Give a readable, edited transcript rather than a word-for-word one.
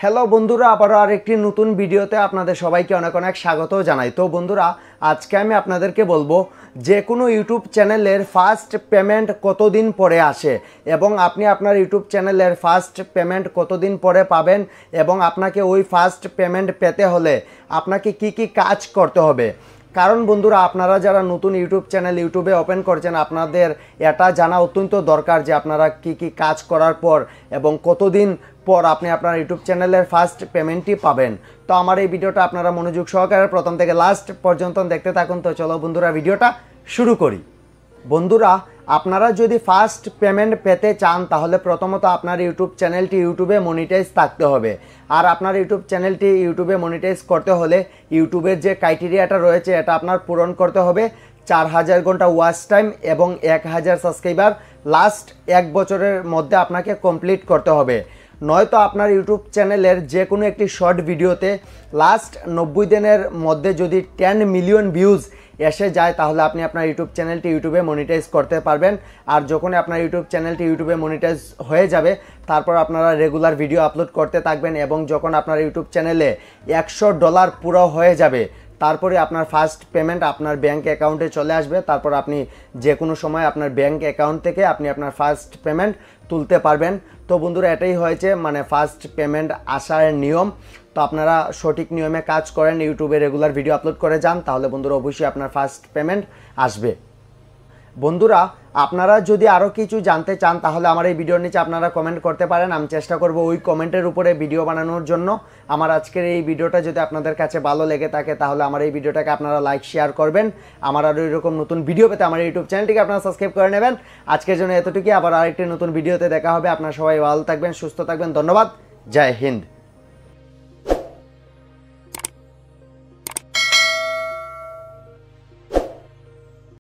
Hello বন্ধুরা, আবারও আরেকটি নতুন ভিডিওতে আপনাদের সবাইকে অনেক অনেক স্বাগত জানাই। তো বন্ধুরা, আজকে আমি আপনাদেরকে বলবো যে কোনো ইউটিউব চ্যানেলের ফার্স্ট পেমেন্ট কতদিন পরে আসে এবং আপনি আপনার ইউটিউব চ্যানেলের ফার্স্ট পেমেন্ট কতদিন পরে পাবেন এবং আপনাকে ওই ফার্স্ট পেমেন্ট পেতে হলে আপনাকে কি কি কাজ করতে হবে। কারণ বন্ধুরা, আপনারা যারা নতুন ইউটিউব চ্যানেল ইউটিউবে ওপেন করছেন, আপনাদের এটা জানা অত্যন্ত দরকার যে আপনারা কি কি কাজ করার পর এবং কতদিন পর আপনি আপনার ইউটিউব চ্যানেলের ফার্স্ট পেমেন্টটি পাবেন। তো আমার এই ভিডিওটা আপনারা মনোযোগ সহকারে প্রথম থেকে লাস্ট পর্যন্ত দেখতে থাকুন। তো চলো বন্ধুরা, ভিডিওটা শুরু করি। বন্ধুরা, আপনারা যদি ফার্স্ট পেমেন্ট পেতে চান তাহলে প্রথমত আপনার ইউটিউব চ্যানেলটি ইউটিউবে মনিটাইজ থাকতে হবে। আর আপনার ইউটিউব চ্যানেলটি ইউটিউবে মনিটাইজ করতে হলে ইউটিউবের যে ক্রাইটেরিয়াটা রয়েছে এটা আপনার পূরণ করতে হবে। 4000 ঘন্টা ওয়াচ টাইম এবং 1000 সাবস্ক্রাইবার লাস্ট 1 বছরের মধ্যে আপনাকে কমপ্লিট করতে হবে। নয়তো আপনার ইউটিউব চ্যানেলের যে কোনো একটি শর্ট ভিডিওতে লাস্ট 90 দিনের মধ্যে যদি 10 মিলিয়ন ভিউজ এসে যায় তাহলে আপনি আপনার ইউটিউব চ্যানেলটি ইউটিউবে মনিটাইজ করতে পারবেন। আর যখনই আপনার ইউটিউব চ্যানেলটি ইউটিউবে মনিটাইজ হয়ে যাবে তারপর আপনারা রেগুলার ভিডিও আপলোড করতে থাকবেন এবং যখন আপনার ইউটিউব চ্যানেলে $100 পুরো হয়ে যাবে তারপরে আপনার ফার্স্ট পেমেন্ট আপনার ব্যাঙ্ক অ্যাকাউন্টে চলে আসবে। তারপর আপনি যে কোনো সময় আপনার ব্যাঙ্ক অ্যাকাউন্ট থেকে আপনি আপনার ফার্স্ট পেমেন্ট তুলতে পারবেন। তো বন্ধুরা, এটাই হয়েছে ফার্স্ট পেমেন্ট আসার নিয়ম। তো আপনারা সঠিক নিয়মে কাজ করেন, ইউটিউবে রেগুলার ভিডিও আপলোড করে যান, তাহলে বন্ধুরা অবশ্যই আপনার ফার্স্ট পেমেন্ট আসবে। বন্ধুরা, আপনারা যদি আরও কিছু জানতে চান তাহলে আমার এই ভিডিওর নিচে আপনারা কমেন্ট করতে পারেন। আমি চেষ্টা করব ওই কমেন্টের উপরে ভিডিও বানানোর জন্য। আমার আজকের এই ভিডিওটা যদি আপনাদের কাছে ভালো লেগে থাকে তাহলে আমার এই ভিডিওটাকে আপনারা লাইক শেয়ার করবেন। আমার আরও এরকম নতুন ভিডিও পেতে আমার ইউটিউব চ্যানেলটিকে আপনারা সাবস্ক্রাইব করে নেবেন। আজকের জন্য এতটুকুই, আবার আরেকটি নতুন ভিডিওতে দেখা হবে। আপনারা সবাই ভালো থাকবেন, সুস্থ থাকবেন। ধন্যবাদ। জয় হিন্দ।